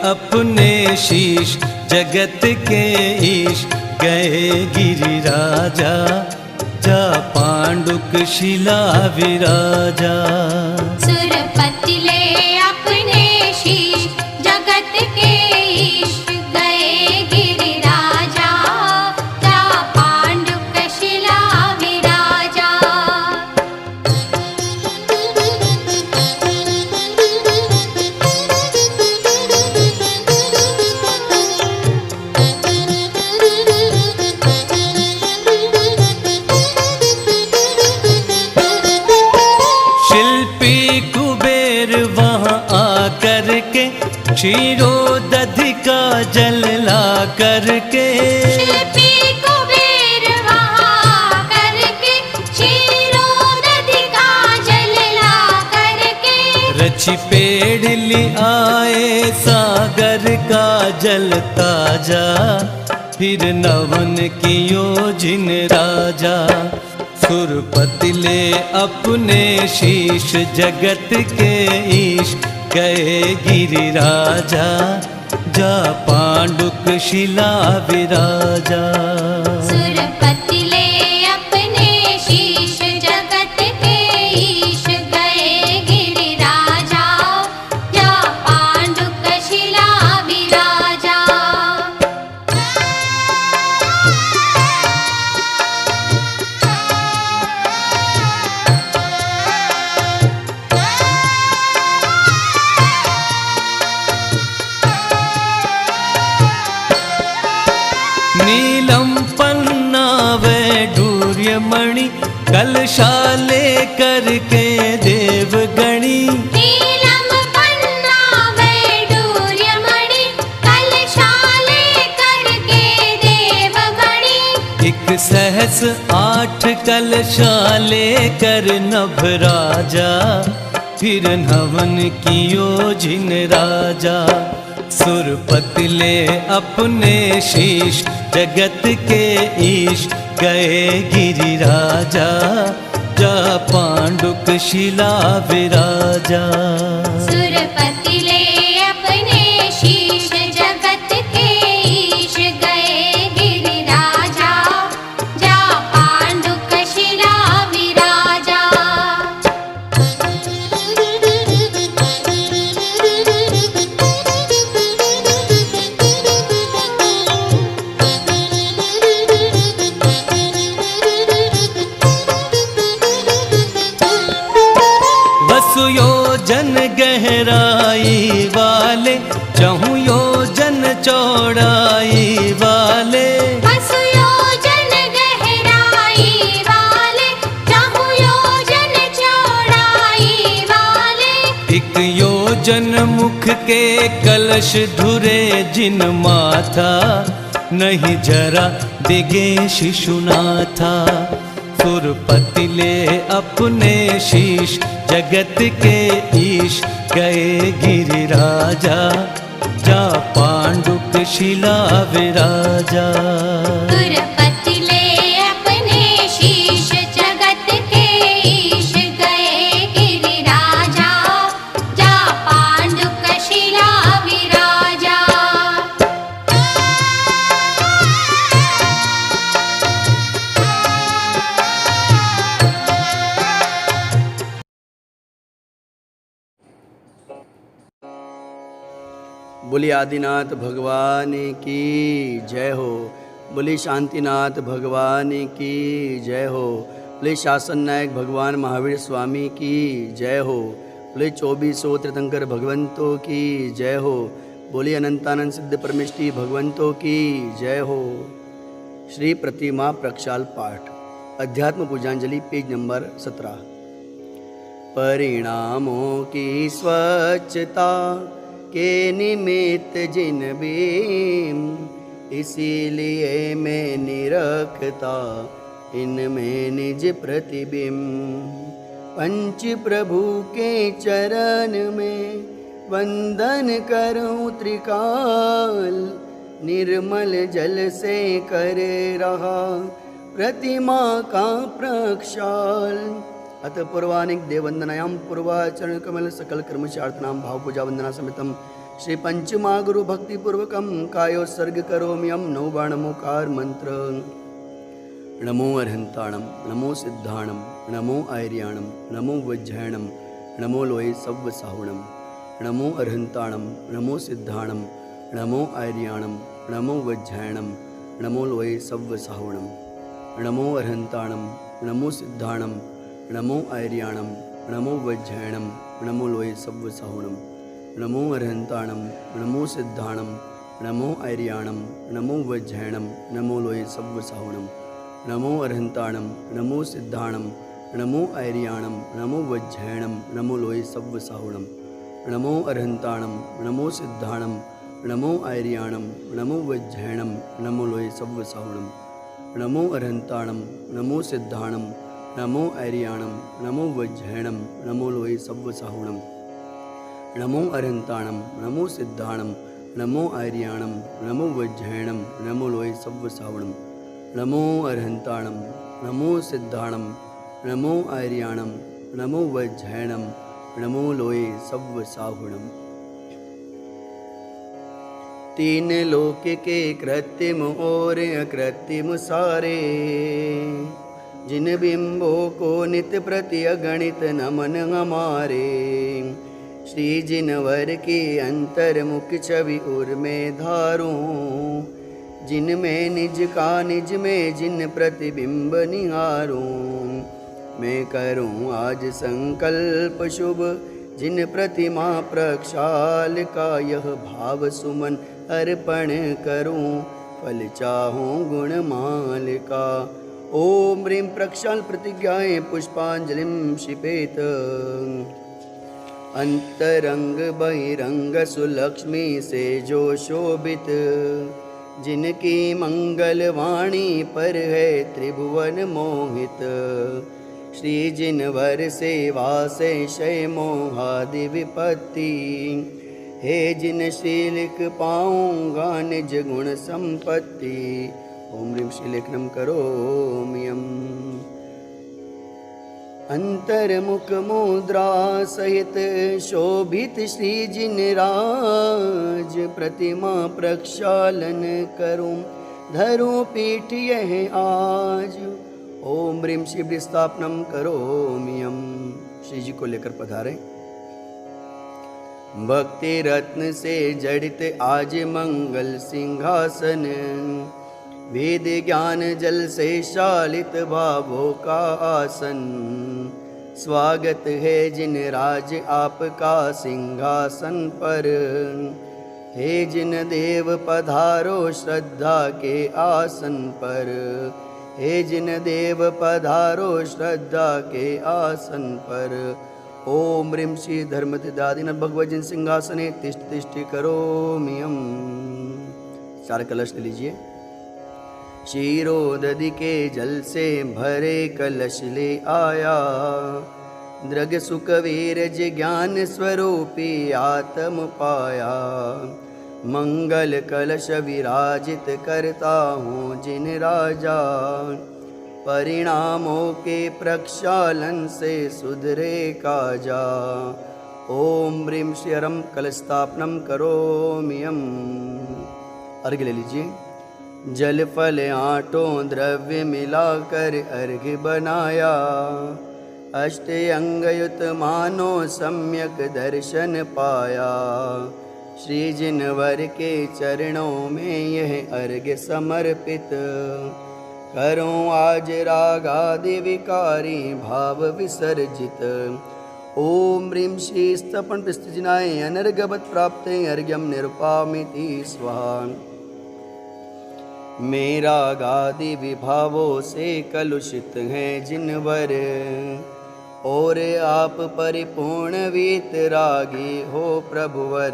अपने शीश जगत के ईश गए गिरिराजा जा पांडुक शिला विराजा। सुरपति ले अपने शीश जगत के ईश गए गिरिराजा जा पांडुक शिला विराजा। शिल्पी कुबेर वहाँ आकर के क्षीरोदधि का जल ला करके। शिल्पी कुबेर वहाँ करके क्षीरोदधि का जल ला करके। रचि पेड़ ली आए सागर का जल ताजा फिर नवन कियो जिन राजा। सुरपति ले अपने शीश जगत के ईश गए गिरिराजा जा पांडुक शिला विराजा। सुरपति ले अपने शीश जगत के ईश गए गिरिराजा जा पांडुक शिला विराजा। नीलम पन्ना वैडूर्यमणि कलशाले करके देवगणी। नीलम पन्ना वैडूर्यमणि कलशाले करके देवगणी। एक सहस 8 कलशाले कर नभ राजा फिर नवन कियो जिन राजा। सुरपति ले अपने शीश जगत के ईश गए गिरिराजा जा पांडुक शिला विराजा। सुरपति ले अपने शीश जगत के ईश गए गिरिराजा जा पांडुक शिला विराजा। योजन गहराई वाले चहु योजन चौड़ाई वाले। बसु योजन गहराई वाले चहु योजन चौड़ाई वाले। एक योजन मुख के कलश धुरे जिन माथा नहीं जरा दिगे शिशुनाथा। सुरपति ले अपने शीश जगत के ईश गए गिरिराजा जा पांडुक शिला विराजा। सुरपति ले अपने शीश जगत के ईश गए गिरिराजा जा पांडुक शिला विराजा। बोली आदिनाथ भगवान की जय हो। बोली शांतिनाथ भगवान की जय हो। बोली शासन नायक भगवान महावीर स्वामी की जय हो। बोली 2400 तीर्थंकर भगवंतों की जय हो। बोली अनंतानंद सिद्ध परमेष्टि भगवंतों की जय हो। श्री प्रतिमा प्रक्षाल पाठ अध्यात्म पूजांजलि पेज नंबर 17। परिणामों की स्वच्छता के निमित्त जिन बीम इसीलिए मैं निरखता इनमें निज प्रतिबिंब। पंच प्रभु के चरण में वंदन करूं त्रिकाल निर्मल जल से करे रहा प्रतिमा का प्रक्षाल। अतः पूर्वानिक देववंदनायां पूर्वाचरण कमल सकल कर्मचार्थनाम भाव पूजा वंदना समेतम श्री पंचमा गुरु भक्ति पूर्वकम कायोत्सर्ग करोमि हम नौबाणमुकार मंत्र। नमो अरहंताणम, नमो सिद्धाणम, नमो आर्याणम, नमो वज्रयणम, नमो लोये सव्व साहुणम। नमो अरहंताणम, नमो सिद्धाणम, नमो आर्याणम, नमो वज्रयणम, नमो लोये सव्व साहुणम। नमो अरहंताणम, नमो सिद्धाणम, नमो आर्याणम, नमो वज्रयणम, नमो लोये सव्व साहुणम। नमो अरहंताणम, नमो सिद्धाणम, नमो आर्याणम, नमो वज्रयणम, नमो लोये सव्व साहुणम। नमो अरहंताणम, नमो सिद्धाणम, नमो आर्याणम, नमो वज्रयणम, नमो लोये सव्व साहुणम। नमो अरहंताणम, नमो सिद्धाणम, नमो आर्याणम, नमो वज्रयणम, नमो लोये सव्व साहुणम। नमो अरहंताणम, नमो सिद्धाणम, नमो आर्याणम, नमो वज्रयणम, नमो लोये सव्व साहुणम। नमो अरहंताणम, नमो सिद्धाणम, नमो आर्याणम, नमो वज्रयणम, नमो लोये सव्व साहुणम। नमो अरहंताणम, नमो सिद्धाणम, नमो आर्याणम, नमो वज्रयणम, नमो लोये सव्व साहुणम। तीन लोक के कृत्रिम और अकृत्रिम सारे, जिन बिंबों को नित्य प्रति अगणित नमन हमारे। श्री जिनवर की अंतर्मुख छवि उर में धारूं, जिनमें निज का निज में जिन प्रतिबिंब निहारूं। मैं करूं आज संकल्प शुभ, जिन प्रतिमा प्रक्षाल का यह भाव सुमन अर्पण करूं। फल चाहूं गुणमाल का। ओम ह्रीं प्रक्षाल प्रतिज्ञाएं पुष्पांजलिं क्षिपेत। अंतरंग बहिरंग सुलक्ष्मी से जो शोभित, जिनकी मंगल वाणी पर है त्रिभुवन मोहित। श्री जिनवर सेवा से शय मोहादि विपत्ति, हे जिन श्री लिख पाऊंगा निज गुण संपत्ति। ओम ह्रीं श्री लेखनम करोमि यम्। अंतर्मुख मुद्रा सहित शोभित श्री जिनराज, प्रतिमा प्रक्षालन करूं धरूं पीठ यह आज। ओम ह्रीं शिव स्थापनम करोमि यम्। श्री जी को लेकर पधारें। भक्ति रत्न से जड़ित आज मंगल सिंहासन, वेद ज्ञान जल से शालित भावों का आसन। स्वागत है जिन राज आपका सिंहासन पर, हे जिन देव पधारो श्रद्धा के आसन पर। हे जिन देव पधारो श्रद्धा के आसन पर। ओम ह्रीं श्री धर्मतिदादिन भगवजिन सिंहासने तिष्ठ तिष्ठ करोमि यम्। चार कलश ले लीजिए। क्षीरोदधि के जल से भरे कलश ले आया, दृग सुख वीरज ज्ञान स्वरूपी आत्म पाया। मंगल कलश विराजित करता हूँ जिन राजा, परिणामों के प्रक्षालन से सुधरे काजा। ओम ह्रीं श्रीरम कलस्थापनम करोमि यम्। अर्घ्य ले लीजिए। जल फल आटों द्रव्य मिलाकर अर्घ्य बनाया, अष्ट अंगयुत मानो सम्यक दर्शन पाया। श्री जिनवर के चरणों में यह अर्घ्य समर्पित, करूं आज रागादि विकारी भाव विसर्जित। ओम ह्रीं श्री स्तपन पिस्तजिनाय अनर्घवत प्राप्ते अर्घ्यम निरुपामिति स्वाहा। मेरा गादि विभावों से कलुषित हैं जिनवर, और आप परिपूर्ण वीतरागी हो प्रभुवर।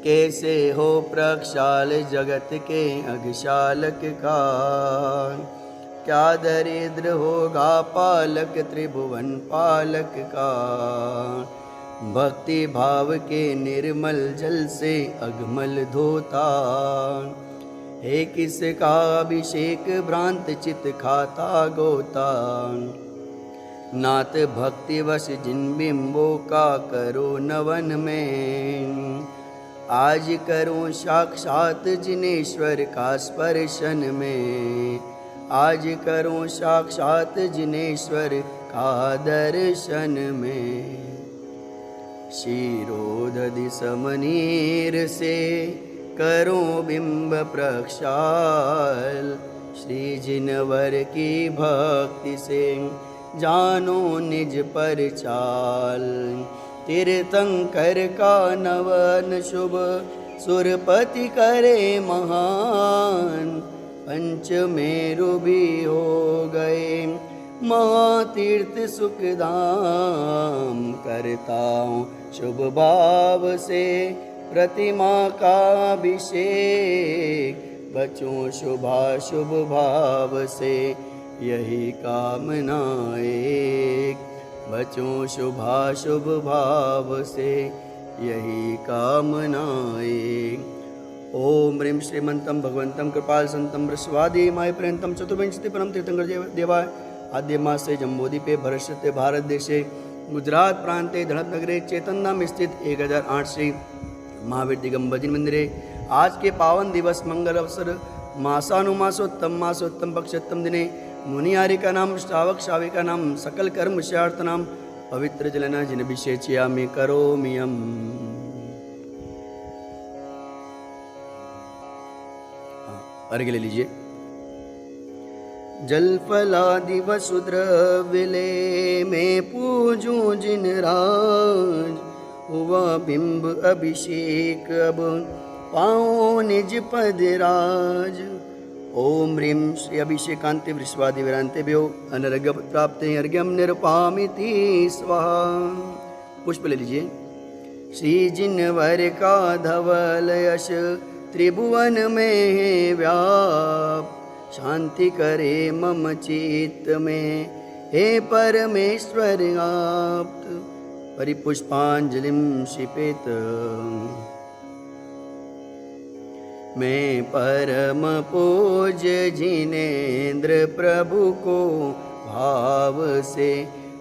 कैसे हो प्रक्षाल जगत के अघशालक का, क्या दरिद्र होगा पालक त्रिभुवन पालक का। भक्ति भाव के निर्मल जल से अगमल धोता, हे किसका अभिषेक भ्रांत चित खाता गोता। नाथ भक्ति वश जिन बिंबों का करो नवन में, आज करो साक्षात जिनेश्वर का स्पर्शन में, आज करो साक्षात जिनेश्वर का दर्शन में। शिरोदधि समनीर से करो बिंब प्रक्षाल, श्री जिनवर की भक्ति से जानो निज पर चाल। तीर्थंकर का नवन शुभ सुरपति करे महान, पंचमेरु भी हो गए महातीर्थ सुखधाम। करता हूँ शुभ भाव से प्रतिमा का अभिषेक, बचूं शुभाशुभ भाव से यही कामना एक, बचूं शुभाशुभ भाव से यही कामना एक। ओम ह्रीं श्रीमंतं भगवंतं कृपाल संतं वृषवादी माय पर्यंतं चतुर्विंशति परम तीर्थंकर देवाय आद्य मासे जम्बूद्वीपे भरतते भारत देशे गुजरात प्रांते धड़पनगरे चेतनधाम स्थित 1008 श्री महावीर दिगंबर जी मंदिरे आज के पावन दिवस मंगल अवसर मासानुमासोत्तम पक्षोत्तम दिने मुनियारी का नाम श्रावक श्राविका नाम सकल कर्म श्यार्थ नाम पवित्र जलना जिन विशेषयामि करोमियम। अर्घ्य ले लीजिए। जल फलादि वसुद्रव्य ले मैं पूजूं जिन राज, हुआ बिंब अभिषेक अब पाओ निज पद राज। ओम ह्रीं श्री अभिषेकांते वृषवादि विरांते भ्यो अनर्घ्य प्राप्ते अर्घ्यम निरुपामिति स्वाहा। पुष्प ले लीजिए। श्री जिनवर का धवल यश त्रिभुवन में है व्याप, शांति करे मम चित्त में हे परमेश्वर आप्त। परिपुष्पांजलिं क्षिपेत मैं परम पूज्य जिनेन्द्र प्रभु को भाव से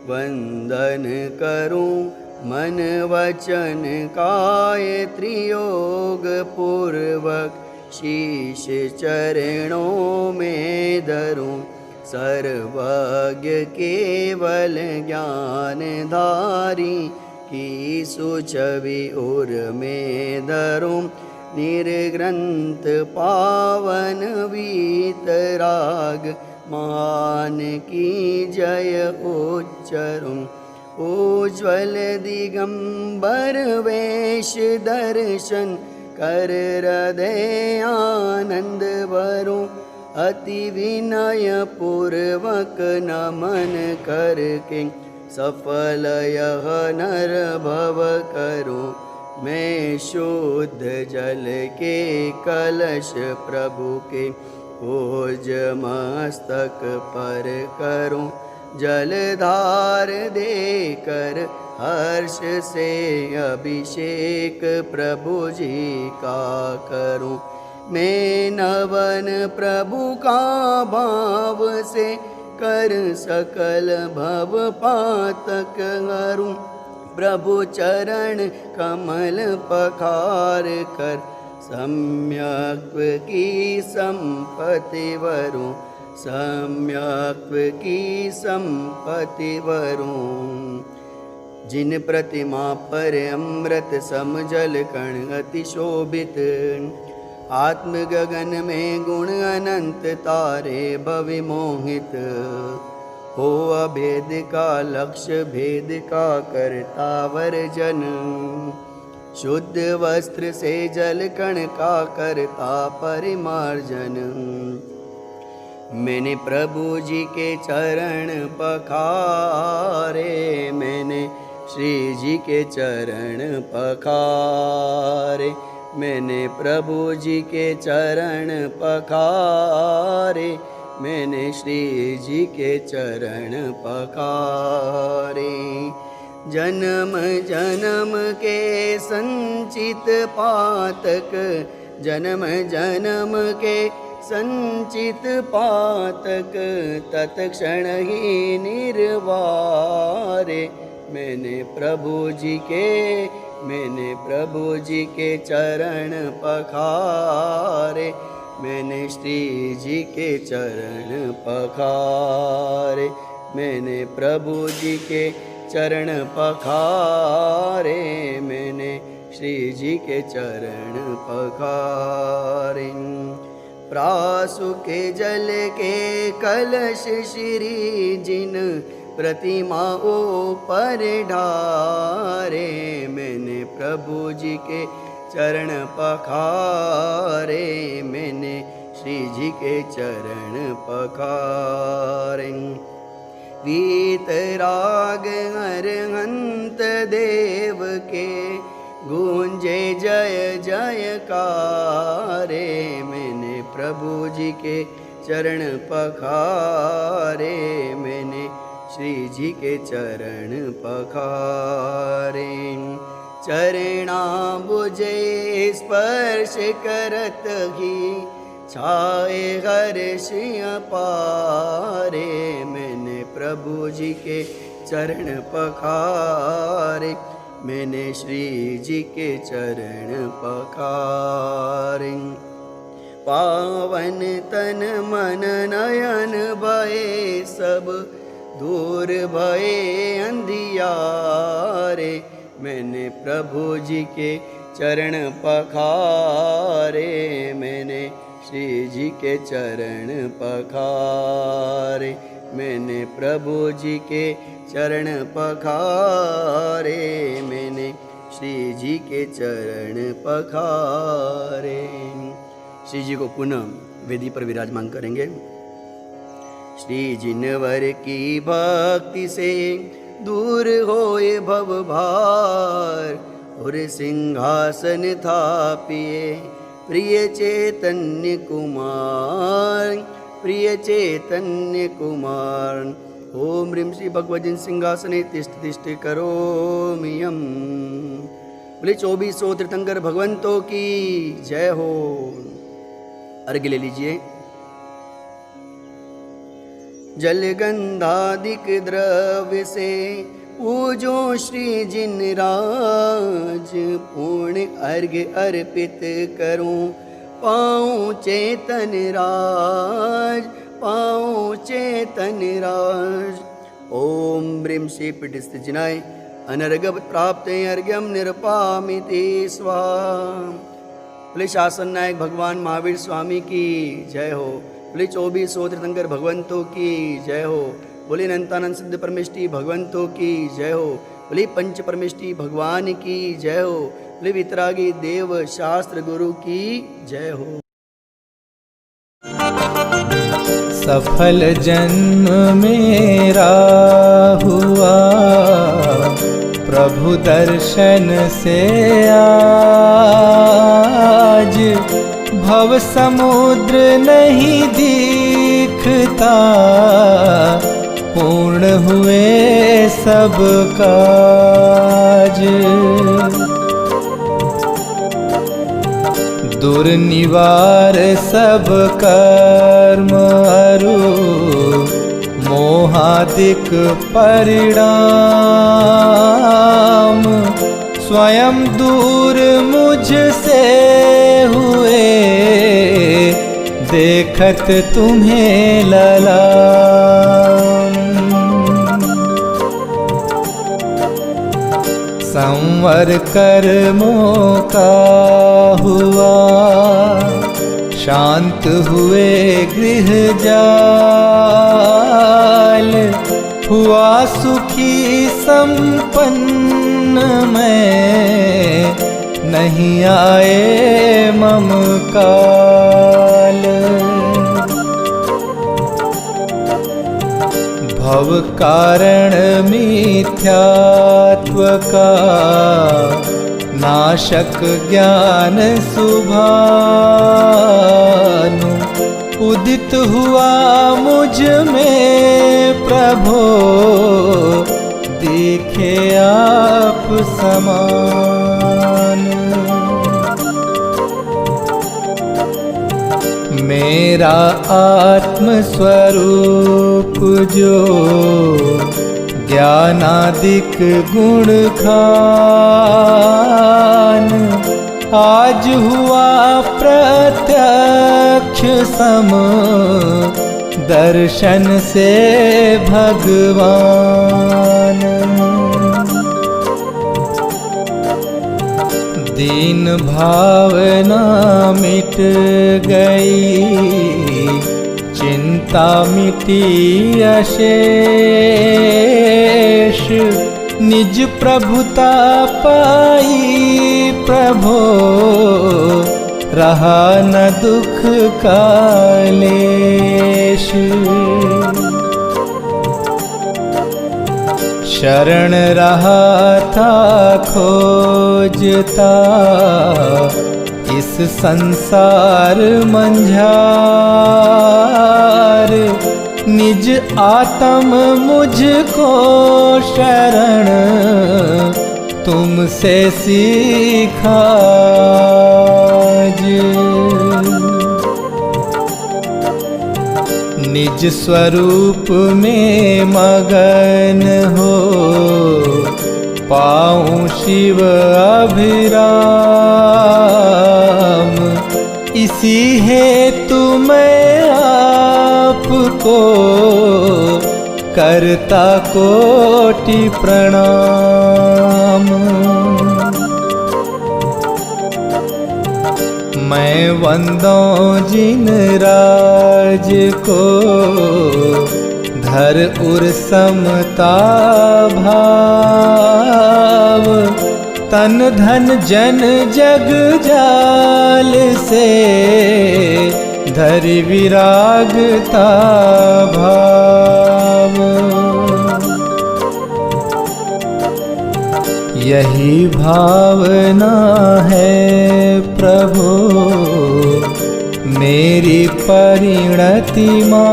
वंदन करूं, मन वचन काय त्रियोग पूर्वक शीश चरणों में धरूं। सर्वज्ञ केवल ज्ञानधारी की सुछवि उर में धरूं। निर्ग्रंथ पावन वीतराग मान की जय उच्चरुं। उज्ज्वल दिगंबर वेश दर्शन कर हृदय आनंद भरूं। अति विनय पूर्वक नमन करके सफल यह नर भव करूं। मैं शुद्ध जल के कलश प्रभु के ओज मस्तक पर करूं। जलधार देकर हर्ष से अभिषेक प्रभु जी का करूं। मैं नवन प्रभु का भाव से कर सकल भव पातक हरूं। प्रभु चरण कमल पखार कर सम्यक की संपत्ति वरूं। सम्यक की संपत्ति वरूं। जिन प्रतिमा पर अमृत सम जल कण अति शोभित। आत्म गगन में गुण अनंत तारे भवि मोहित। हो अभेद का लक्ष्य भेद का करता वर्जन। शुद्ध वस्त्र से जल कण का करता परिमार्जन। मैंने प्रभु जी के चरण पखारे। मैंने श्री जी के चरण पखारे। मैंने प्रभु जी के चरण पखारे। मैंने श्री जी के चरण पखारे। जन्म जन्म के संचित पातक। जन्म जन्म के संचित पातक तत्क्षण ही निर्वारे। मैंने प्रभु जी के चरण पखारे, मैंने श्री जी के चरण पखारे, मैंने प्रभु जी के चरण पखारे, मैंने श्री जी के चरण पखारे। प्रासु के जल के कलश श्री जिन प्रतिमा ऊपर ढारे, मैंने प्रभु जी के चरण पखारे, मैंने श्री जी के चरण पखारे। वीतराग अरहंत देव के गूंजे जय जयकारे, मैंने प्रभु जी के चरण पखारे, मैंने श्री जी के चरण पखारे। चरणाम्बुजे स्पर्श करत ही छाए हर्ष अपारे, मैंने प्रभु जी के चरण पखारे, मैंने श्री जी के चरण पखारे। पावन तन मन नयन भये सब दूर भये अंधियारे, मैंने प्रभु जी के चरण पखारे, मैंने श्री जी के चरण पखारे, मैंने प्रभु जी के चरण पखारे, मैंने श्री जी के चरण पखारे। श्री जी को पुनः वेदी पर विराजमान करेंगे। श्री जिनवर की भक्ति से दूर होए भव भार, और सिंहासन थापिए प्रिय चैतन्य कुमार, प्रिय चैतन्य कुमार। ओम ह्रीं श्री भगवतीं सिंहासने तिष्ठ तिष्ठ करोमि यम्। बोले 2400 तीर्थंकर भगवंतों की जय हो। अर्घ्य ले लीजिए। जलगंधादिक द्रव्य से पूजो श्री जिनराज, पूर्ण अर्घ्य अर्पित करूं पाऊं चेतन राज, पाऊं चेतन राज। ओम ह्रीं श्री पीठस्थिजिनाय अनर्घ प्राप्त अर्घ्यम निरपामिति स्वाहा। बोले शासन नायक भगवान महावीर स्वामी की जय हो। बोले 2400 तीर्थंकर भगवंतों की जय हो। बोले अनंतानंद सिद्ध परमेष्टि भगवंतों की जय हो। बोले पंच परमेष्टि भगवान की जय हो। बोले वितरागी देव शास्त्र गुरु की जय हो। सफल जन्म मेरा हुआ प्रभु दर्शन से आज, भव समुद्र नहीं दिखता पूर्ण हुए सब काज। दुर्निवार सब कर्म अरु मोहादिक परिणाम, स्वयं दूर मुझसे हुए देखत तुम्हें ललाम। संवर कर्मों का हुआ शांत हुए गृह जाल, हुआ सुखी संपन्न मैं नहीं आए मम काल। भव कारण मिथ्यात्व का नाशक ज्ञान सुभानु, उदित हुआ मुझ में प्रभो देखे आप समान। मेरा आत्म स्वरूप जो ज्ञानादिक गुण खान, आज हुआ प्रत्यक्ष सम दर्शन से भगवान। दीन भावना मिट गई, चिंता मिटी अशेष, निज प्रभुता पाई प्रभो, रहा न दुख का लेश। शरण रहा था खोजता, इस संसार मंझार, निज आत्म मुझको शरण तुमसे सीखा। निज स्वरूप में मगन हो, पाऊं शिव अभिराम, इसी हेतु मैं आपको करता कोटि प्रणाम। मैं वंदों जिन राज को, धर उर समता भाव, तन धन जन जग जाल से, धरि विरागता भाव। यही भावना है प्रभु मेरी परिणति माही,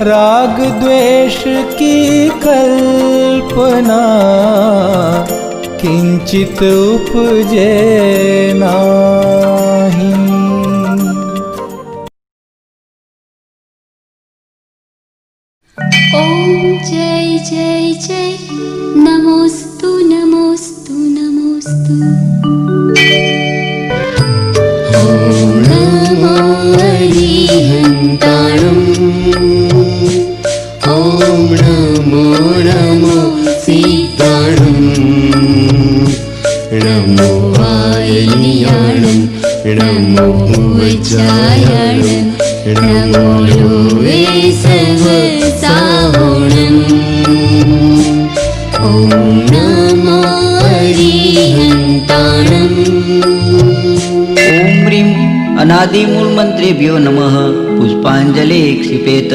राग द्वेष की कल्पना किंचित उपजे नाही। ओम जय जय जय, नमोस्तु नमोस्तु नमोस्तु। ओम नमो हरिहंताणं, ओम नमो नमो सीताणं, नमो वायलियाणं, नमो उच्चायाणं, नमो लोवे सहसावणम्। ओम नमो हरिहंताणम्। ओम ह्रीं अनादिमूल मंत्रेभ्यो नमः। पुष्पांजलि क्षिपेत।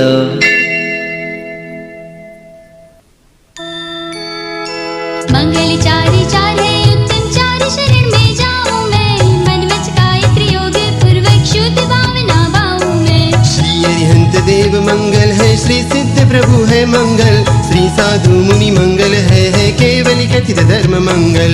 मंगल चारि चार है उत्तम, चार शरण में जाऊं मैं, मन वच गायत्री योग पूर्वक शुद्ध भावना पाऊं मैं। श्री अरिहंत देव मंगल है, श्री सिद्ध प्रभु है मंगल, श्री साधु मुनि मंगल है केवल कथित धर्म मंगल।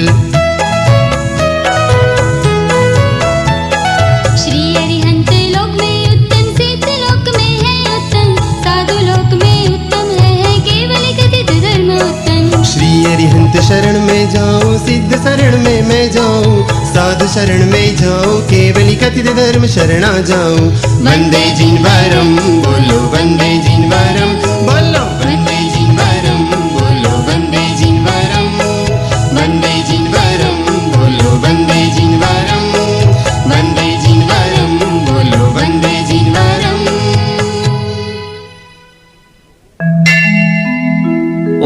श्री अरिहंत लोक में उत्तम, सिद्ध लोक में है उत्तम, साधु लोक में उत्तम है केवल कथित धर्म उत्तम। श्री अरिहंत शरण में जाऊं, सिद्ध शरण में मैं जाऊं, साधु शरण में जाऊं, केवल कथित धर्म शरणा जाऊं। वंदे जिनवरम बोलो, वंदे जिनवरम बोलो, वंदे जिनवरम बोलो, वंदे जिनवरम, वंदे जिनवरम बोलो, वंदे जिनवरम, वंदे जिनवरम बोलो, वंदे जिनवरम।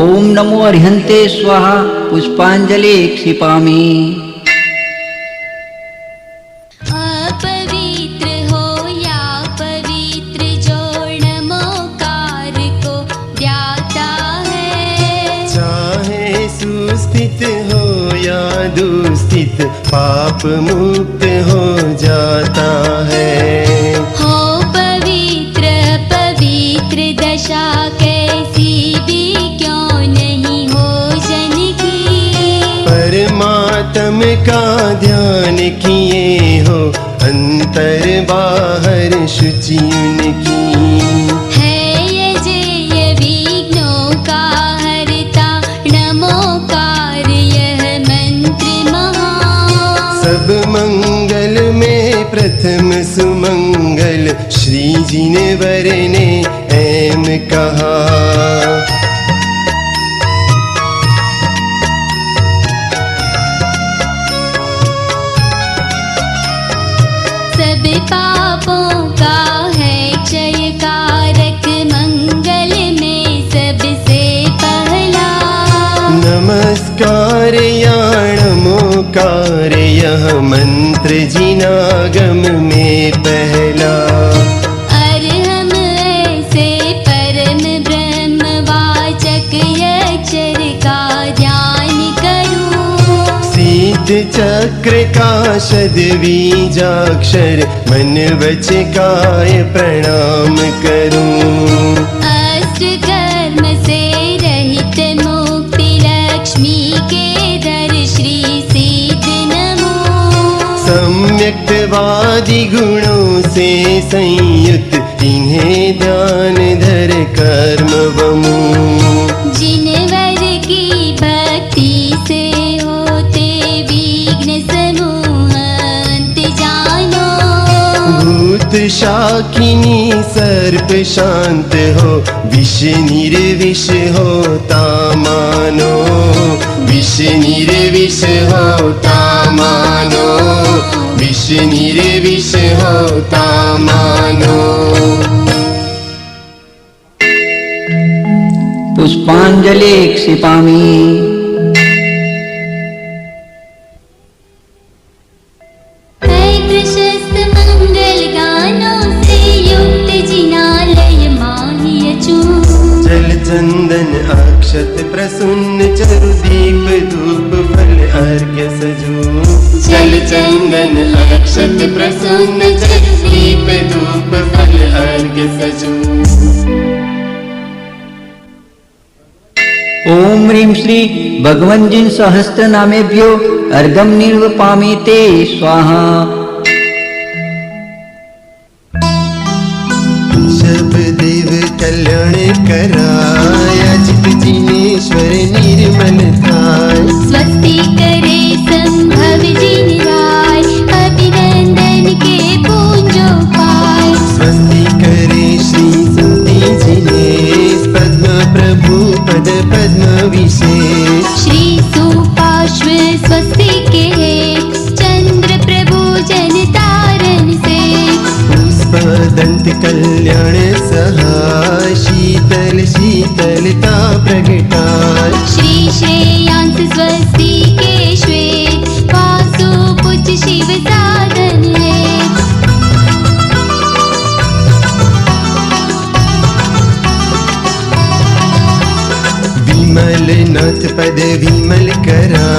ओम नमो अरिहंते स्वाहा। पुष्पांजलि क्षिपामि। अपवित्र हो या पवित्र, जो नमोकार को द्याता है। चाहे सुस्थित हो या दुस्थित, पाप मुक्त हो जाता है। हो पवित्र पवित्र दशा, कैसी भी क्यों नहीं हो जन की। परमात्म का ध्यान किए हो, अंत शुचि उनकी। है अजेय विघ्नों का हरता, नमोकार यह मंत्र महान। सब मंगल में प्रथम सुमंगल, श्री जी ने वरने ऐम कहा। सब पापों का है क्षयकारक, मंगल में सबसे पहला। नमस्कार या नमोकार यह मंत्र जिनागम में पहला। अरहम ऐसे परम ब्रह्मवाचक अक्षर का ध्यान करूं। सीत चक्र का शतबीजाक्षर, मन वच काय प्रणाम करूं। अष्ट कर्म से रहित मुक्ति, लक्ष्मी के दर श्री सिद्ध नमो। सम्यक्तवादी गुणों से संयुक्त, इन्हें ध्यान धर कर्म वमु। जिन वर की भक्ति से होते विघ्न समूह अंत जानो। भूत शाकिनी सर्प शांत हो, विष निर्विष होता मानो। विष निर्विष होता मानो, विष निर्विष होता मानो। पुष्पांजलि क्षिपामि। है प्रशस्त मंगल गानों से युक्त, जिनालय माहिय चूर। जल चंदन अक्षत प्रसन्न, चरु दीप धूप फल अर्घ्य सजू। जल चंदन अक्षत प्रसन्न, चरु दीप धूप फल अर्घ्य सजू। ओम ह्रीं श्री भगवन्जिन सहस्त्रनामेभ्यो अर्घं निर्वपामि ते स्वाहा। शब देव कल्याण कराया, चित जिनेश्वर निर्मल थाय। स्वस्ति करे संभव जिन राय, अभिनंदन के पूंजो पाय। स्वस्ति करे श्री सुमति जिनेश, पद्म प्रभु पद पद्म विशेष। श्री सुपार्श्व स्वस्ति के, चंद्र प्रभु जन तारण से। पुष्प दंत कल्याण सहाय, शीतल शीतलता प्रगटाय। श्री श्रेयांस स्वस्ति के श्वेत, वासु पुच शिव साधन है। विमल नाथ पद विमल करा,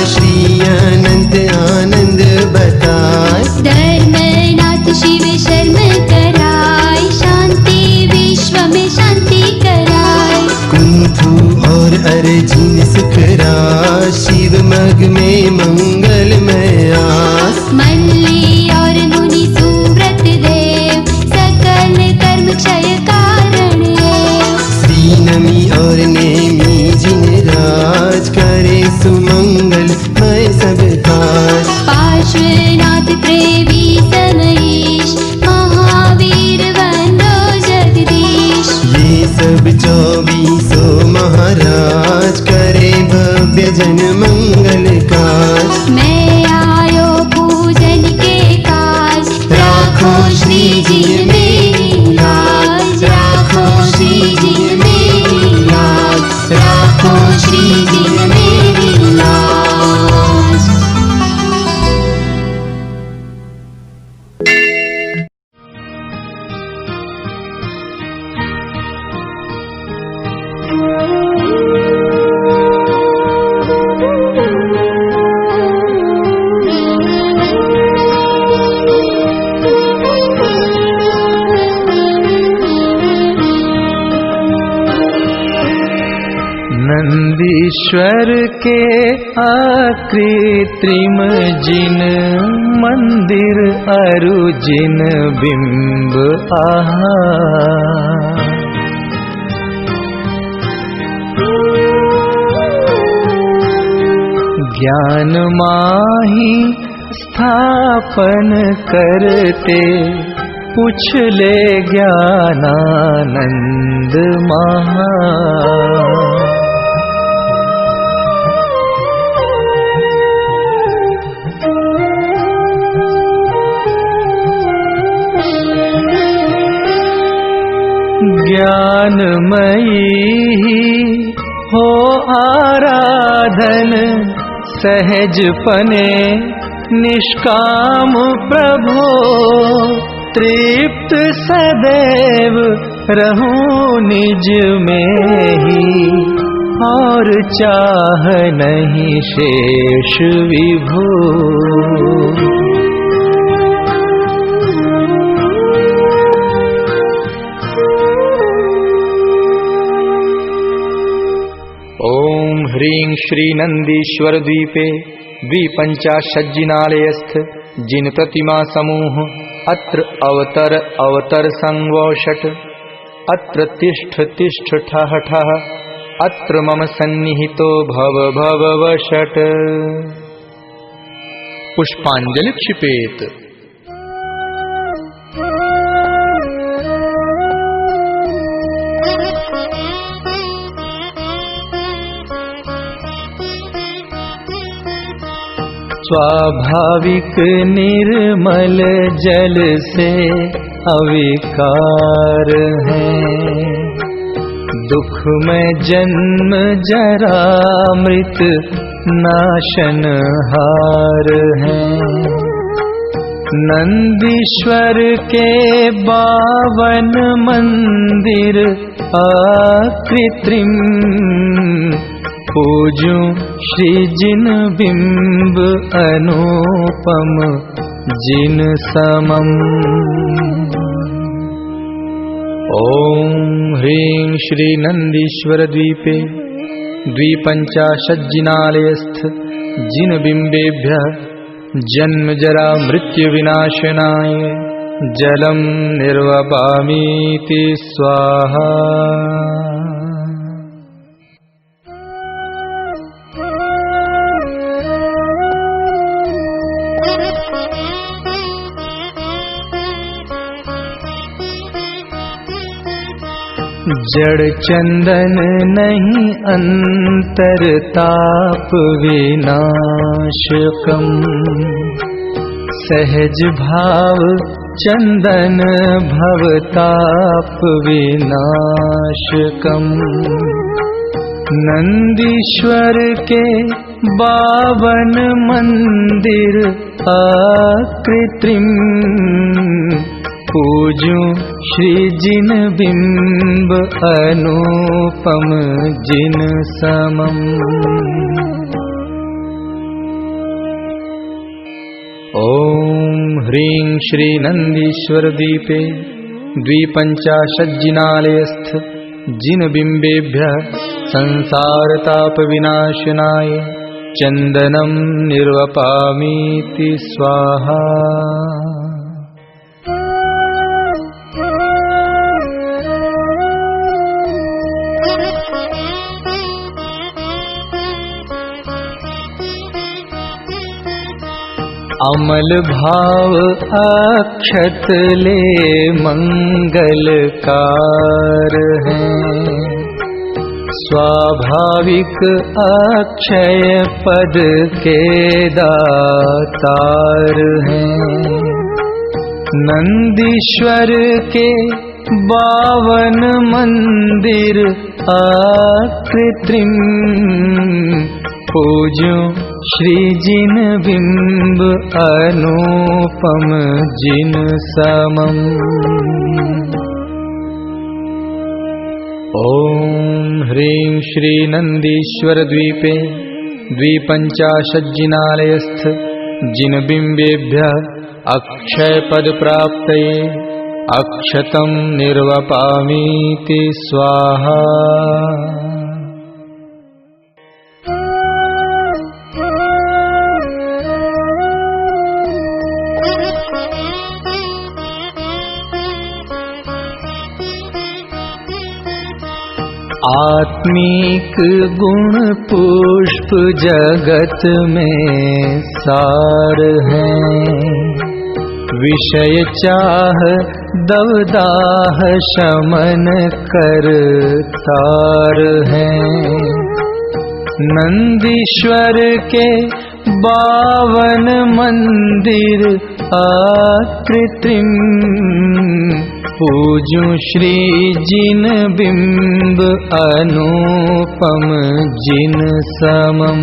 श्री अनंत आनंद बताय। धर्मनाथ शिव शर्म कराय, शांति विश्व में शांति कराय। कुंथु और अर्जुन सुख राज, शिव मग में मंगलमय आस। मल्ली और मुनि सुव्रत देव, सकल कर्म क्षय कारण है। श्रीनमी और नेमी जिन राज, करे सुमंगल मय सब काज। पार्श्वनाथ प्रेमी समईश, महावीर वंदो जगदीश। ये सब 24 महाराज, करे भव्य जन मंगल काज। मैं आयो पूजन के काज, राखो श्री जी मेरी लाज। राखो श्री जी मेरी लाज, राखो श्री जी मेरी लाज। नंदीश्वर के आकृत्रिम जिन मंदिर अरु जिन बिंब आहा। ज्ञान माही स्थापन करते, पूछ ले ज्ञानानंद महा। ज्ञानमयी हो आराधन, सहज पने निष्काम प्रभो। तृप्त सदैव रहूं निज में ही, और चाह नहीं शेष विभो। ओम ह्रीं श्री नंदीश्वर द्वीपे द्विपंचाशज्जिनालयस्थ जिन प्रतिमा समूह अत्र अवतर संवोषट। अत्र तिष्ठ तिष्ठ ठः ठः, अत्र मम सन्निहितो भव भव वषट। पुष्पांजलि क्षिपेत। स्वाभाविक निर्मल जल से अविकार है, दुख में जन्म जरा मृत नाशन हार है। नंदीश्वर के 52 मंदिर अकृत्रिम, पूजूं श्री जिन बिंब अनुपम जिन समम। ओम ह्रीं श्री नंदीश्वर द्वीपे द्विपंचाशज्जिनालयस्थ जिन बिंबेभ्यः जन्म जरा मृत्यु विनाशनाय जलम निर्वपामीति स्वाहा। जड़ चंदन नहीं अंतर ताप विनाशकम, सहज भाव चंदन भवताप विनाशकम। नंदीश्वर के 52 मंदिर अकृत्रिम, पूजूं श्री जिन बिंब अनुपम जिन समम। ओम ह्रीं श्री नंदीश्वर द्वीपे द्विपंचाशज्जिनालयस्थ जिन बिंबेभ्यः संसारताप विनाशनाय चंदनम निर्वपामीति स्वाहा। अमल भाव अक्षत ले मंगलकार हैं, स्वाभाविक अक्षय पद के दातार हैं। नंदीश्वर के 52 मंदिर अकृत्रिम, पूजूं श्री जिन बिंब अनुपम जिन समम। ओम ह्रीं श्री नंदीश्वर द्वीपे द्विपंचाशज्जिनालयस्थ जिन बिंबेभ्यः अक्षय पद प्राप्तये अक्षतम निर्वपामीति स्वाहा। आत्मिक गुण पुष्प जगत में सार हैं, विषय चाह दवदाह शमन कर तार हैं। नंदीश्वर के 52 मंदिर आकृत्रिम, पूजूं श्री जिन बिंब अनुपम जिन समम।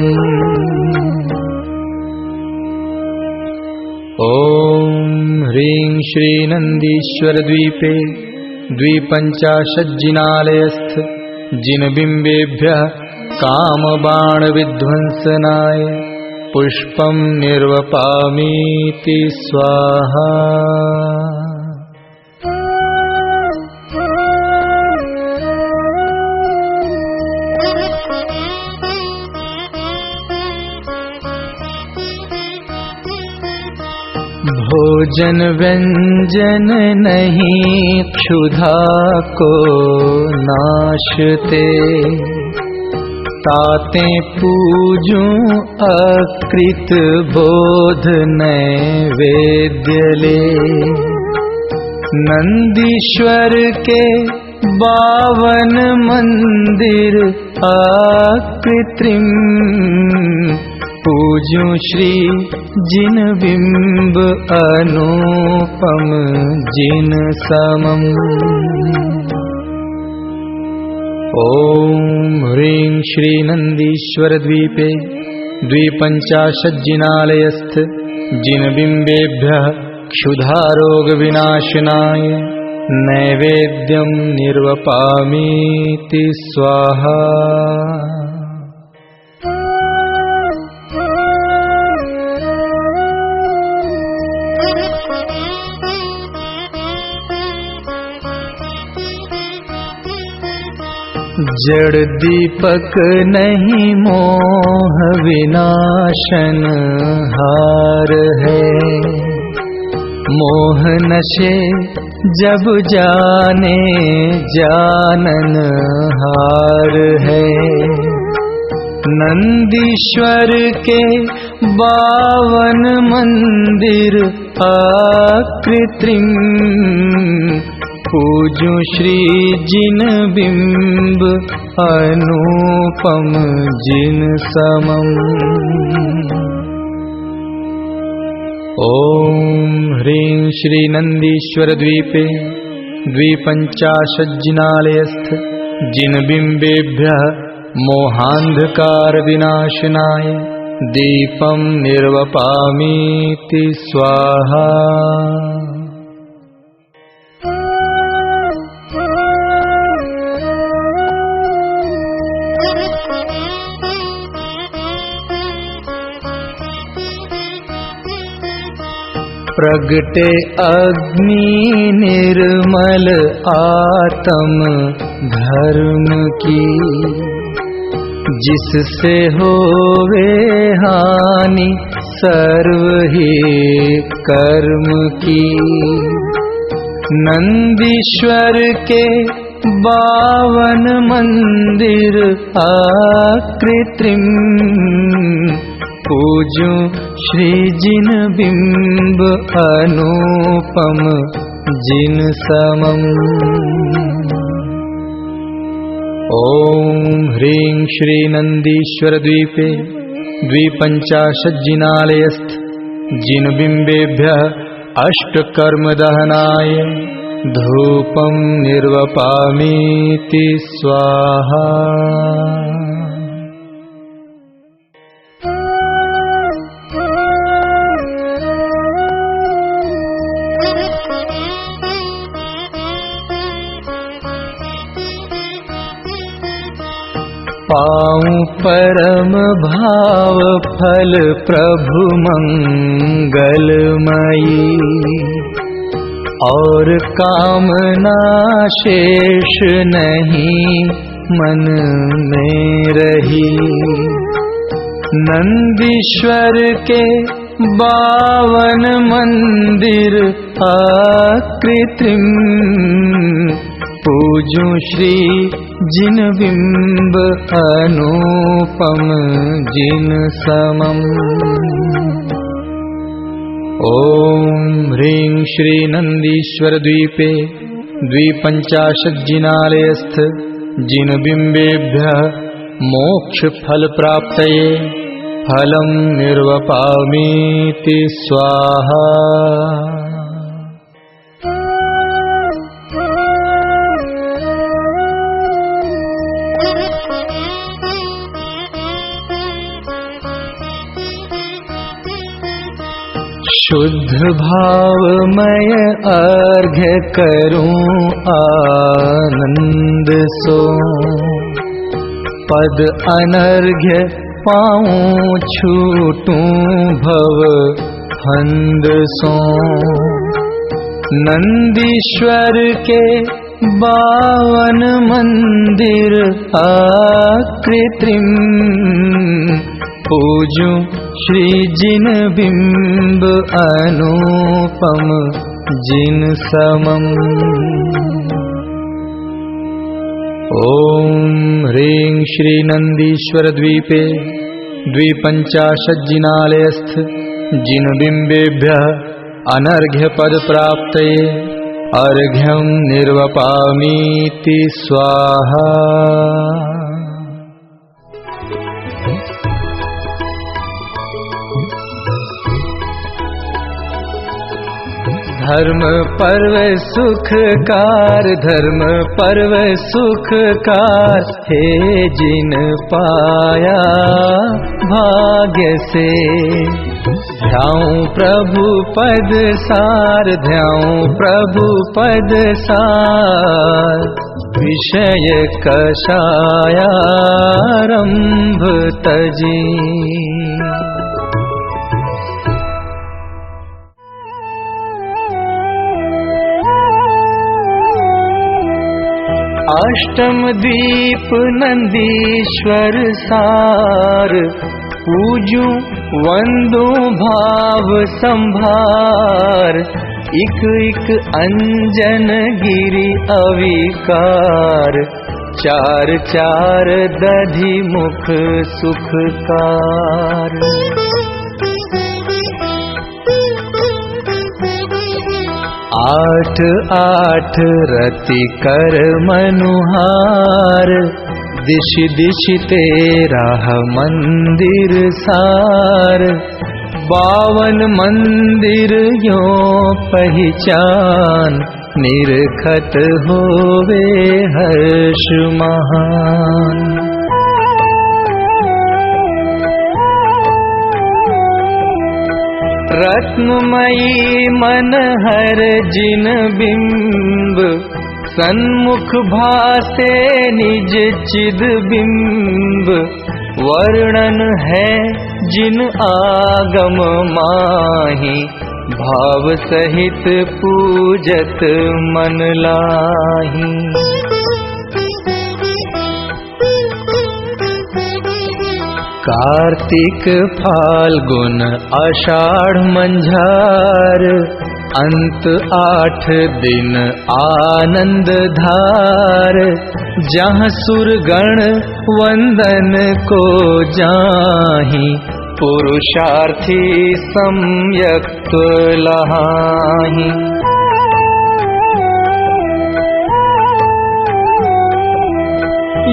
ओम ह्रीं श्री नंदीश्वर द्वीपे द्विपञ्चाशज्जिनालयस्थ जिनबिम्बेभ्यः कामबाण विध्वंसनाय पुष्पं निर्वपामीति स्वाहा। भोजन व्यंजन नहीं क्षुधा को नाशते, ताते पूजूं अकृत बोध नैवेद्य ले। नंदीश्वर के 52 मंदिर आकृत्रिम, पूजूं श्री जिन बिंब अनुपम जिन समम। ओम ह्रीं श्री नंदीश्वर द्वीपे द्विपञ्चाशज्जिनालयस्थ जिनबिम्बेभ्यः क्षुधारोग विनाशनाय नैवेद्यं निर्वपामीति स्वाहा। जड़ दीपक नहीं मोह विनाशन हार है, मोह नशे जब जाने जानन हार है। नंदीश्वर के 52 मंदिर आकृत्रिम, पूजूं श्री जिन बिंब अनुपम जिन समम। ओम ह्रीं श्री नंदीश्वर द्वीपे द्विपञ्चाशज्जिनालयस्थ जिनबिम्बेभ्यः मोहान्धकार विनाशनाय दीपं निर्वपामीति स्वाहा। प्रगटे अग्नि निर्मल आत्म धर्म की, जिससे होवे हानि सर्व ही कर्म की। नंदीश्वर के 52 मंदिर आकृत्रिम, पूजूं श्री जिन बिंब अनुपम जिन समम। ओम ह्रीं श्री नंदीश्वर द्वीपे द्विपञ्चाशज्जिनालयस्थ जिनबिम्बेभ्यः अष्टकर्म दहनाय धूपं निर्वपामीति स्वाहा। पाऊं परम भाव फल प्रभु मंगलमयी, और कामना शेष नहीं मन में रही। नंदीश्वर के 52 मंदिर आकृत्रिम, पूज पूजू श्री जिन बिंब अनुपम जिन समम। ओम ह्रीं श्री नंदीश्वर द्वीपे द्विपञ्चाशज्जिनालयस्थ जिन बिंबेभ्यः मोक्ष फल प्राप्तये फलं निर्वपामीति स्वाहा। शुद्ध भावमय अर्घ्य करूं आनंद सो, पद अनर्घ्य पाऊं छूटूं भव फंद सो। नंदीश्वर के 52 मंदिर आकृत्रिम, पूजूं श्री जिन बिंब अनुपम जिन समम। ओम ह्रीं श्री नंदीश्वर द्वीपे द्विपञ्चाशज्जिनालयस्थ जिन बिंबेभ्यः अनर्घ्य पद प्राप्तये अर्घ्यं निर्वपामीति स्वाहा। धर्म पर्व सुखकार, धर्म पर्व सुखकार, हे जिन पाया भाग्य से। ध्याऊं प्रभु पद सार, ध्याऊं प्रभु पद सार, विषय कषायारंभ तजी। अष्टम दीप नंदीश्वर सार, पूजूं वंदूं भाव संभार। इक इक अंजन गिरि अविकार, चार चार दधि मुख सुखकार। आठ आठ रति कर मनुहार, दिश दिश तेरा मंदिर सार। 52 मंदिर यो पहचान, निरखत होवे हर्ष महान। रत्नमयी मन हर जिन बिंब, सन्मुख भासे निज चिद बिंब। वर्णन है जिन आगम माही, भाव सहित पूजत मन लाही। कार्तिक फाल्गुन आषाढ़ मंझार, अंत 8 दिन आनंद धार। जहाँ सुरगण वंदन को जाहि, पुरुषार्थी सम्यक्त लहाहि।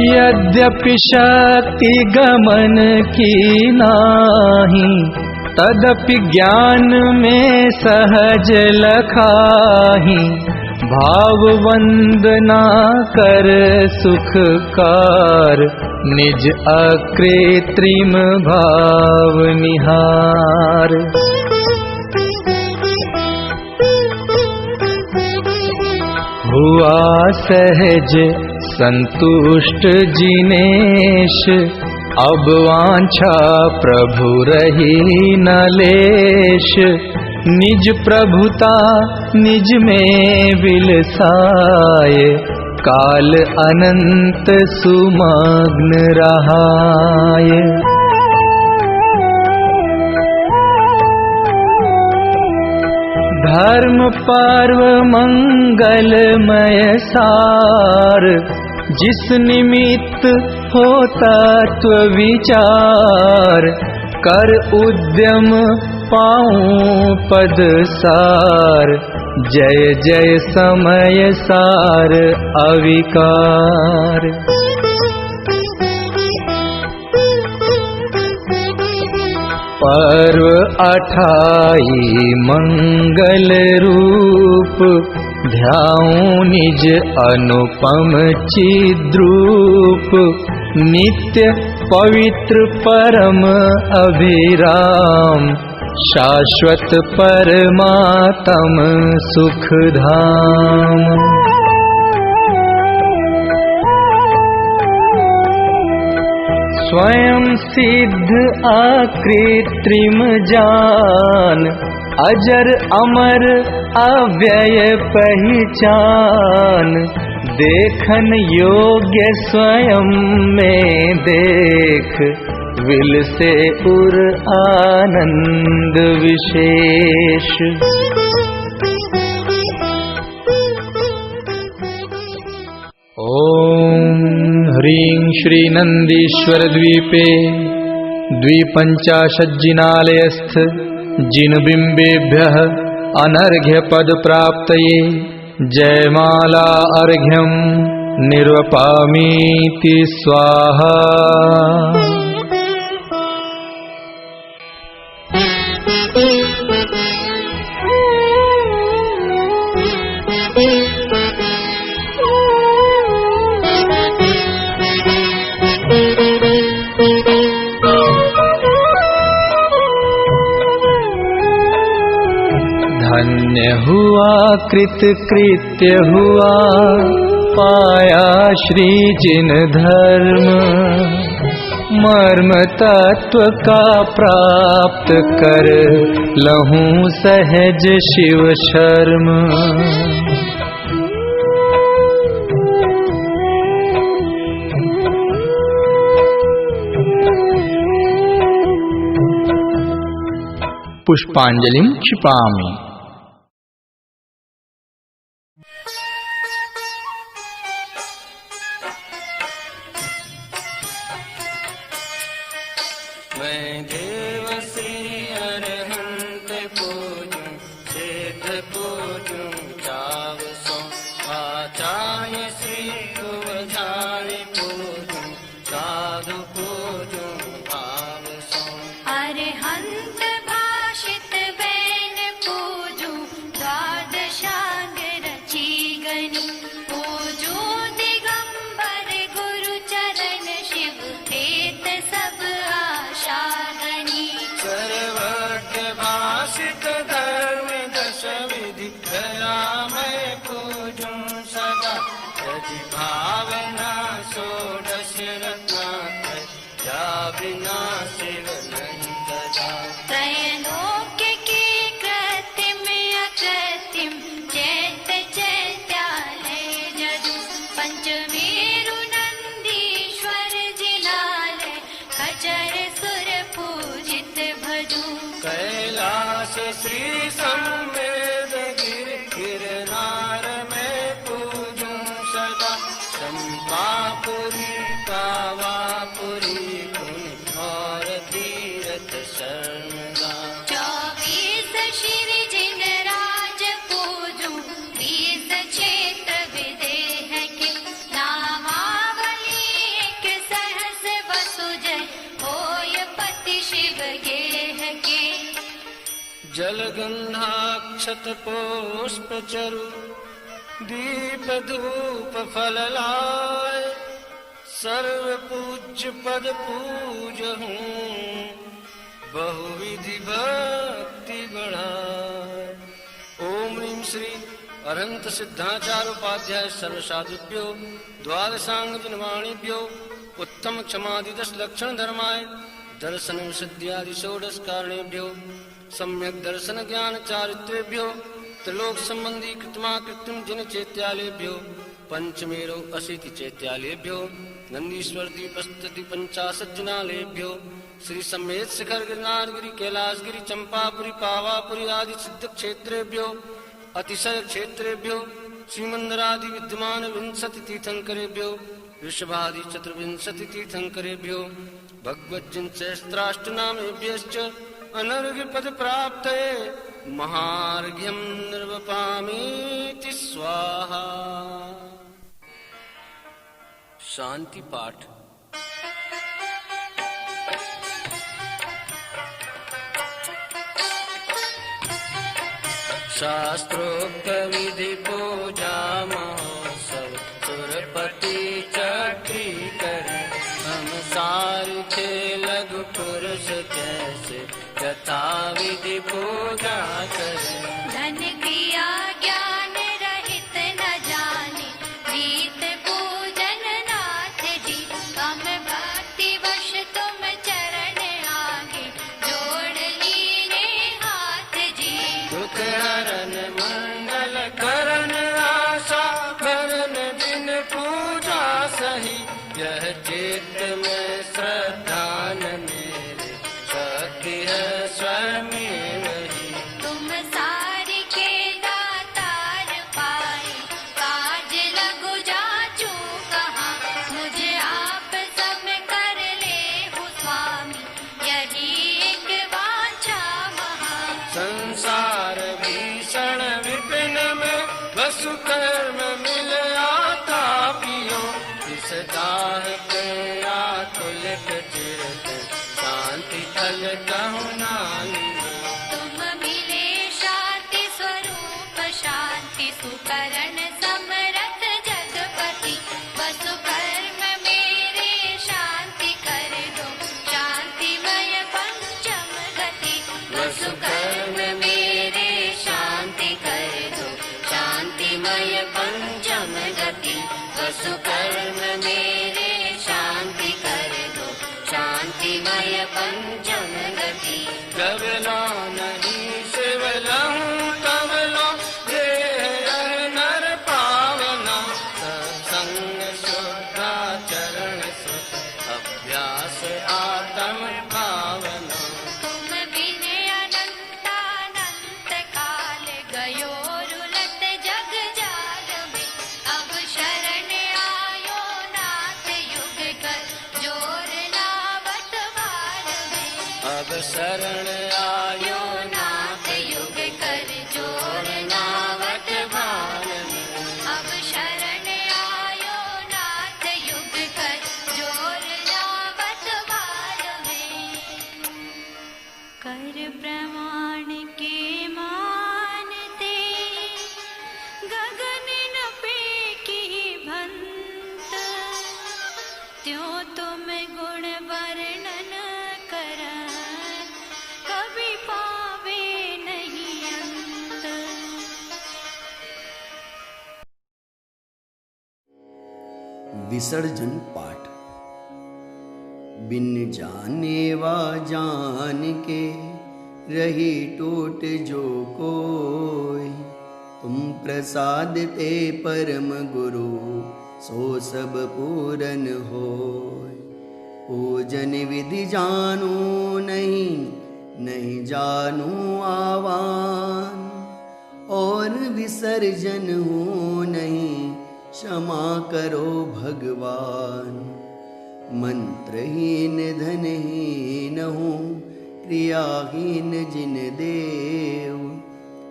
यद्यपि शक्ति गमन की नाही, तदपि ज्ञान में सहज लखाहि। भाव वंदना कर सुखकार, निज अकृत्रिम भाव निहार। हुआ सहज संतुष्ट जिनेश, अब वांछा प्रभु रही न लेश। निज प्रभुता निज में विलसाए, काल अनंत सुमग्न रहाय। धर्म पर्व मंगलमय सार, जिस निमित्त हो तत्व विचार, कर उद्यम पाऊं पद सार, जय जय समय सार अविकार। पर्व 28 मंगल रूप, ध्याऊं निज अनुपम चिद्रूप, नित्य पवित्र परम अभिराम, शाश्वत परमात्म सुखधाम। स्वयं सिद्ध अकृत्रिम जान, अजर अमर अव्यय पहचान, देखन योग्य स्वयं में देख, विल से उर आनंद विशेष। ॐ ह्रीं श्री नंदीश्वर द्वीपे द्विपञ्चाशज्जिनालयस्थ जिनबिम्बेभ्यः अनर्घ्य पद प्राप्तये जयमाला अर्घ्यं निर्वपामीति स्वाहा। धन्य हुआ कृत कृत्य हुआ, पाया श्री जिन धर्म, मर्म तत्व का प्राप्त कर लहूं सहज शिव शर्म। पुष्पांजलिं क्षिपामि। मैं देव श्री अरहंत पूजूं, सिद्ध पूजूं चाव सो, आचार्य श्री गुवधारी पूजूं, साधु पूजूं भाव सो। अरहंत भाषित बैन पूजूं, द्वादशांग रची गणी, पूजूं दिगंबर गुरु चरण शिव हेत सब आशागनी। सर्वज्ञ भाषित धर्म दश विधि, दया मैं पूजूं सदा, यदि भावना षोडश रत्नात्रय, या बिना शिव नहीं तजा। त्रैलोक्य की कृत्रिम अकृत्रिम, चैत्य चैत्यालय जदु, पंचमेरु नंदीश्वर जिनालय, खचर सुर पूजित भजू। कैलाश श्री संवेद गिर गिरनार में पूजूं सदा, चंपापुरी कावापुरी कुन और तीरथ शरणगा। 24 श्री जिन राज पूजूं, 20 क्षेत्र विदेह के, नामावली एक सहस वसुजय, होय पति शिव गेह के। जलगंधाक्षत पुष्प चरु, दीप धूप फल लाय, सर्व पूज्य पद पूजहूं, बहुविधि भक्ति बढ़ाय। ओम ह्रीं श्री अरहंत सिद्धाचार्य उपाध्याय सर्वसाधुभ्यो, द्वादशांग जिनवाणिभ्यो, उत्तम क्षमादि 10 लक्षण धर्माय, दर्शन विशुद्ध्यादि षोडश कारणेभ्यो, सम्यक दर्शन ज्ञान चारित्रेभ्यो, त्रिलोक संबंधी कृत्मा कृत्रिम जिन चैत्यालयेभ्यो, पंचमेरो अशीति चैत्यालयेभ्यो, नंदीश्वर दीपस्तति 50 जिनालयेभ्यो, श्री समेत शिखर गिरनार गिरी कैलाश गिरी चंपापुरी पावापुरी आदि सिद्ध क्षेत्रेभ्यो अतिशय क्षेत्रेभ्यो श्रीमंदरादि विद्यमान विंशति तीर्थंकरेभ्यो ऋषभादि चतुर्विंशति तीर्थंकरेभ्यो भगवज्जन सहस्त्राष्टनामेभ्यश्च अनर्घ्य पद प्राप्तये महार्घ्यं निर्वपामीति स्वाहा। शांति पाठ। शास्त्रोक्त विधि पूजा महोत्सव सुरपति चक्री कर हम सारथे लघु पुरुष कैसे यथा विधि पूजा करें। धन क्रिया ज्ञान रहित न जाने प्रीत पूजन नाथ जी हम भक्ति वश तुम चरण आगे जोड़ लीने हाथ जी। दुख हरण मंगल करण आशा भरण दिन पूजा सही यह चित्त में श्रद्धा न मेरे शक्ति है स्वयं वही। तुम सारी के दातार पाए काज लगु जाचू कहाँ मुझे आप सब कर ले हो स्वामी यही एक वांछा महा। संसार भीषण विपिन में वसु कर्म मिल आता पियो इस दाह के आकुल चिरत शांति फल कहु नालियो। तुम मिले शांति स्वरूप शांति सुकरण समरथ जगपति वसु कर्म मेरे शांति कर दो शांतिमय पंचम गति। वसु कर्म मेरे शांति कर दो शांतिमय पंचम गति। वसु कर्म मेरे शांति कर दो शांतिमय पंचम गति। कबलो नहीं शिवलहूँ कबलो ये नर पावना सत्संग शुद्धा चरण सुख अभ्यास आत्म भावना। तुम बिने अनंतानंत काल गयो रुलत जग जाल में अब शरण आयो नाथ युग कर जोर लावत वाल में। अब शरण आयो नाथ युग कर जोर लावत वाल में। अब शरण आयो नाथ युग कर जोर लावत वाल में। कर प्रमाण के मानते गगन न पे की भंत त्यों तुम गुण वर्णन कर कभी पावे नहीं अंत। विसर्जन पाठ। बिन जाने वा जान के रही टूट जो कोई तुम प्रसाद ते परम गुरु सो सब पूरन होय। पूजन विधि जानू नहीं नहीं जानू आवान और विसर्जन हूँ नहीं क्षमा करो भगवान। मंत्रहीन धनहीन हूँ क्रियाहीन जिन देव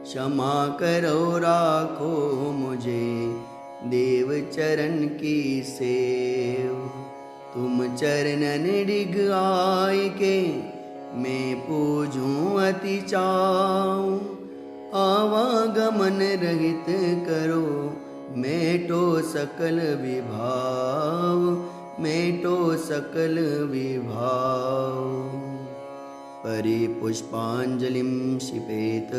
क्षमा करो राखो मुझे देव चरण की सेव। तुम चरणन डिग आय के मैं पूजूं अति चाऊं आवागमन रहित करो मेटो सकल विभाव मेटो सकल विभाव। परिपुष्पांजलिं क्षिपेत